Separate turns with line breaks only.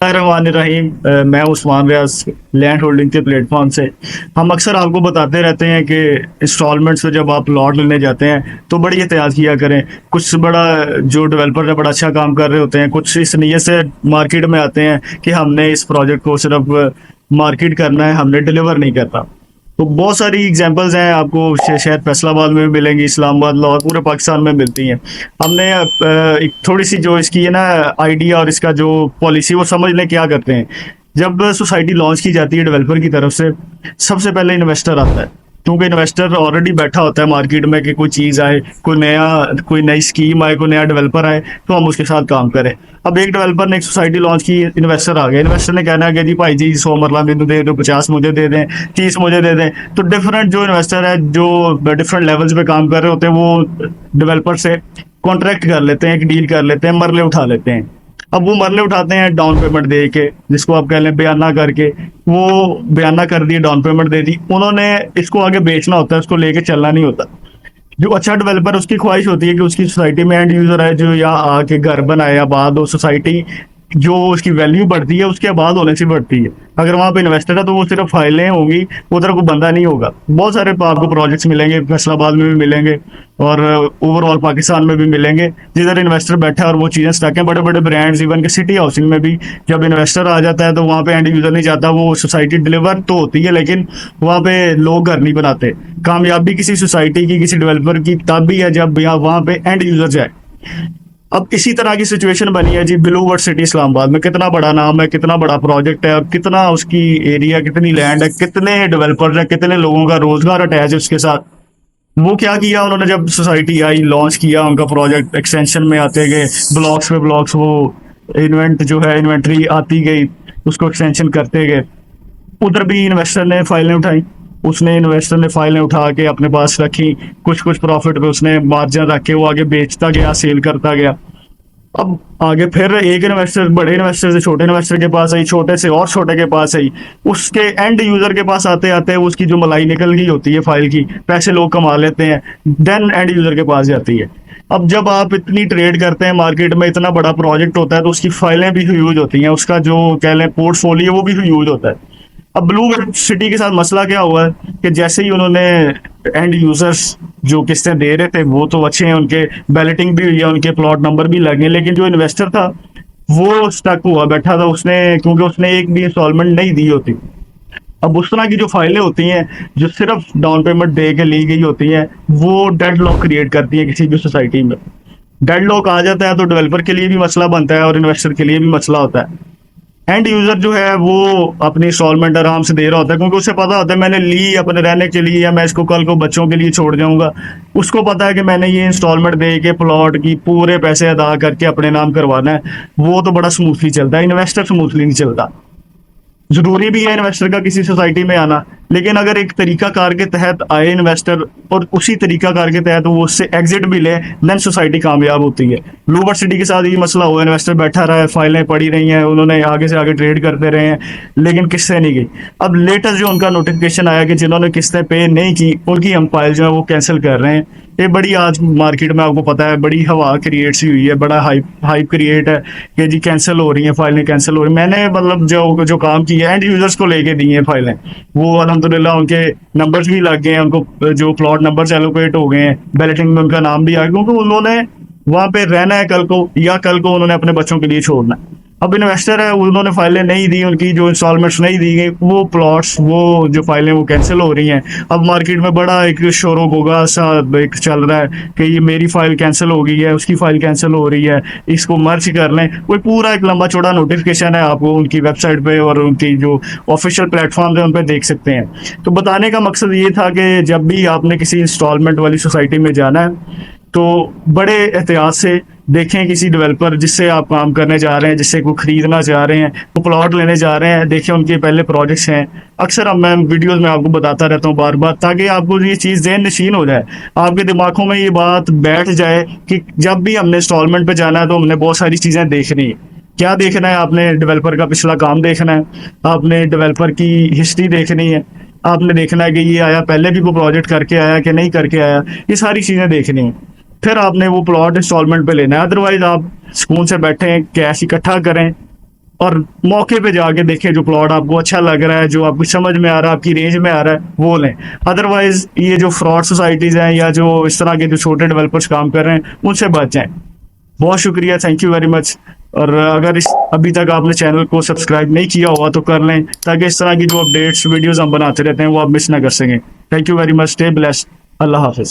रहीम। मैं उस्मान रियाज land holding के platform से। हम अक्सर आपको बताते रहते हैं कि इंस्टॉलमेंट्स में जब आप प्लॉट लेने जाते हैं तो बड़ी एहतियात किया करें। कुछ बड़ा जो डेवलपर है बड़ा अच्छा काम कर रहे होते हैं, कुछ इस नीयत से मार्केट में आते हैं कि हमने इस प्रोजेक्ट को सिर्फ मार्केट करना है, हमने डिलीवर नहीं करना। तो बहुत सारी एग्जांपल्स हैं, आपको शायद फैसलाबाद में भी मिलेंगी, इस्लामाबाद, लाहौर, पूरे पाकिस्तान में मिलती हैं। हमने एक थोड़ी सी जो इसकी है ना आइडिया और इसका जो पॉलिसी वो समझ लें क्या करते हैं। जब सोसाइटी लॉन्च की जाती है डेवलपर की तरफ से, सबसे पहले इन्वेस्टर आता है, क्योंकि इन्वेस्टर ऑलरेडी बैठा होता है मार्केट में कि कोई चीज़ आए, कोई नई स्कीम आए, कोई नया डेवलपर आए तो हम उसके साथ काम करें। अब एक डेवलपर ने एक सोसाइटी लॉन्च की, इन्वेस्टर आ गए, इन्वेस्टर ने कहना है कि जी भाई जी 100 मरला मेनू दे दो, 50 मुझे दे दें, 30 मुझे दे दें। तो डिफरेंट जो इन्वेस्टर है जो डिफरेंट लेवल्स पे काम कर रहे होते हैं वो डेवलपर से कॉन्ट्रैक्ट कर लेते हैं, एक डील कर लेते हैं, मरले उठा लेते हैं। अब वो मरले उठाते हैं डाउन पेमेंट दे के, जिसको आप कह लें बयाना करके। वो बयाना कर दिए, डाउन पेमेंट दे दी उन्होंने, इसको आगे बेचना होता है, उसको लेके चलना नहीं होता। जो अच्छा डेवलपर, उसकी ख्वाहिश होती है कि उसकी सोसाइटी में एंड यूजर है जो यहाँ आके घर बनाए, आबाद हो, सोसाइटी जो उसकी वैल्यू बढ़ती है उसके आबाद होने से बढ़ती है। अगर वहाँ पे इन्वेस्टर है तो वो सिर्फ फाइलें होंगी, उधर कोई बंदा नहीं होगा। बहुत सारे आपको प्रोजेक्ट्स मिलेंगे, फैसलाबाद में भी मिलेंगे और ओवरऑल पाकिस्तान में भी मिलेंगे, जिधर इन्वेस्टर बैठा है और वो चीज़ें स्टक हैं। बड़े बड़े ब्रांड्स, इवन के सिटी हाउसिंग में भी जब इन्वेस्टर आ जाता है तो वहाँ पे एंड यूजर नहीं जाता। वो सोसाइटी डिलीवर तो होती है लेकिन वहाँ पे लोग घर नहीं बनाते। कामयाबी किसी सोसाइटी की, किसी डेवलपर की तब भी है जब यहाँ वहाँ पे एंड यूजर जाए। अब इसी तरह की सिचुएशन बनी है जी ब्लू वर्ड सिटी इस्लामाबाद में। कितना बड़ा नाम है, कितना बड़ा प्रोजेक्ट है और कितना उसकी एरिया, कितनी लैंड है, कितने डेवलपर्स हैं, कितने लोगों का रोजगार अटैच है उसके साथ। वो क्या किया उन्होंने, जब सोसाइटी आई, लॉन्च किया उनका प्रोजेक्ट, एक्सटेंशन में आते गए, ब्लॉक्स पे ब्लॉक्स, वो इन्वेंट्री आती गई, उसको एक्सटेंशन करते गए। उधर भी इन्वेस्टर ने फाइलें उठाई, उसने इन्वेस्टर ने फाइलें उठा के अपने पास रखी, कुछ कुछ प्रॉफिट पे उसने मार्जिन रख के वो आगे बेचता गया, सेल करता गया। अब आगे फिर एक इन्वेस्टर बड़े इन्वेस्टर से छोटे इन्वेस्टर के पास आई, छोटे से और छोटे के पास आई, उसके एंड यूजर के पास आते आते उसकी जो मलाई निकल गई होती है फाइल की, पैसे लोग कमा लेते हैं, देन एंड यूजर के पास जाती है। अब जब आप इतनी ट्रेड करते हैं मार्केट में, इतना बड़ा प्रोजेक्ट होता है तो उसकी फाइलें भी ह्यूज होती हैं, उसका जो कह लें पोर्टफोलियो वो भी ह्यूज होता है। अब ब्लू सिटी के साथ मसला क्या हुआ है कि जैसे ही उन्होंने एंड यूजर्स जो किस्तें दे रहे थे वो तो अच्छे हैं, उनके बैलेटिंग भी हुई है, उनके प्लॉट नंबर भी लगे, लेकिन जो इन्वेस्टर था वो स्टक हुआ बैठा था, उसने क्योंकि उसने एक भी इंस्टॉलमेंट नहीं दी होती। अब उस तरह की जो फाइलें होती हैं जो सिर्फ डाउन पेमेंट दे के ली गई होती हैं, वो डेड लॉक क्रिएट करती है किसी भी सोसाइटी में। डेड लॉक आ जाता है तो डेवलपर के लिए भी मसला बनता है और इन्वेस्टर के लिए भी मसला होता है। एंड यूजर जो है वो अपनी इंस्टॉलमेंट आराम से दे रहा होता है, क्योंकि उसे पता होता है मैंने ली अपने रहने के लिए, या मैं इसको कल को बच्चों के लिए छोड़ जाऊंगा। उसको पता है कि मैंने ये इंस्टॉलमेंट दे के प्लॉट की पूरे पैसे अदा करके अपने नाम करवाना है। वो तो बड़ा स्मूथली चलता है, इन्वेस्टर स्मूथली नहीं चलता। जरूरी भी है इन्वेस्टर का किसी सोसाइटी में आना, लेकिन अगर एक तरीका कार के तहत आए इन्वेस्टर और उसी तरीका कार के तहत वो उससे एग्जिट भी ले, देन सोसाइटी कामयाब होती है। ब्लूबर्ड सिटी के साथ ये मसला हुआ, इन्वेस्टर बैठा रहा है, फाइलें पड़ी रही हैं, उन्होंने आगे से आगे ट्रेड करते रहे हैं, लेकिन किस्तें नहीं गई। अब लेटेस्ट जो उनका नोटिफिकेशन आया कि जिन्होंने किस्तें पे नहीं की उनकी हम फाइल जो है वो कैंसिल कर रहे हैं। ये बड़ी आज मार्केट में आपको पता है बड़ी हवा क्रिएट सी हुई है, बड़ा हाइप हाइप क्रिएट है कि जी कैंसिल हो रही है फाइलें, कैंसिल हो रही है। मैंने मतलब जो जो काम किया है एंड यूजर्स को लेके दी हैं फाइलें, वो अल्हम्दुलिल्लाह उनके नंबर्स भी लग गए हैं, उनको जो प्लॉट नंबर्स एलोकेट हो गए हैं, बैलेटिंग में उनका नाम भी आ गया, क्योंकि उन्होंने वहां पे रहना है कल को, या कल को उन्होंने अपने बच्चों के लिए छोड़ना है। अब इन्वेस्टर है, उन्होंने फाइलें नहीं दी, उनकी जो इंस्टॉलमेंट्स नहीं दी गई, वो प्लॉट्स, वो जो फाइलें वो कैंसिल हो रही हैं। अब मार्केट में बड़ा एक शोर गोगा सा एक चल रहा है कि ये मेरी फाइल कैंसिल हो गई है, उसकी फाइल कैंसिल हो रही है, इसको मर्ज कर लें। कोई पूरा एक लंबा चौड़ा नोटिफिकेशन है, आपको उनकी वेबसाइट पे और उनकी जो ऑफिशियल प्लेटफॉर्म है उन पर देख सकते हैं। तो बताने का मकसद ये था कि जब भी आपने किसी इंस्टॉलमेंट वाली सोसाइटी में जाना है तो बड़े एहतियात से देखें, किसी डेवलपर जिससे आप काम करने जा रहे हैं, जिससे कोई खरीदना चाह रहे हैं, वो प्लॉट लेने जा रहे हैं, देखें उनके पहले प्रोजेक्ट्स हैं। अक्सर अब मैं वीडियोस में आपको बताता रहता हूँ बार बार, ताकि आपको ये चीज़ ज़हन नशीन हो जाए, आपके दिमागों में ये बात बैठ जाए कि जब भी हमने इंस्टॉलमेंट पे जाना है तो हमने बहुत सारी चीज़ें देखनी है। क्या देखना है? आपने डेवलपर का पिछला काम देखना है, आपने डेवलपर की हिस्ट्री देखनी है, आपने देखना है कि ये आया पहले भी कोई प्रोजेक्ट करके आया कि नहीं करके आया, ये सारी चीज़ें देखनी है। फिर आपने वो प्लॉट इंस्टॉलमेंट पे लेना है। अदरवाइज आप सुकून से बैठें, कैश इकट्ठा करें और मौके पे जाके देखें, जो प्लॉट आपको अच्छा लग रहा है, जो आपकी समझ में आ रहा है, आपकी रेंज में आ रहा है, वो लें। अदरवाइज ये जो फ्रॉड सोसाइटीज़ हैं या जो इस तरह के जो छोटे डेवलपर्स काम कर रहे हैं, उनसे बच जाएं। बहुत शुक्रिया, थैंक यू वेरी मच। और अगर इस अभी तक आपने चैनल को सब्सक्राइब नहीं किया हुआ तो कर लें, ताकि इस तरह की जो अपडेट्स वीडियोस हम बनाते रहते हैं वो आप मिस ना कर सकें। Thank you very much, stay blessed, अल्लाह हाफिज़।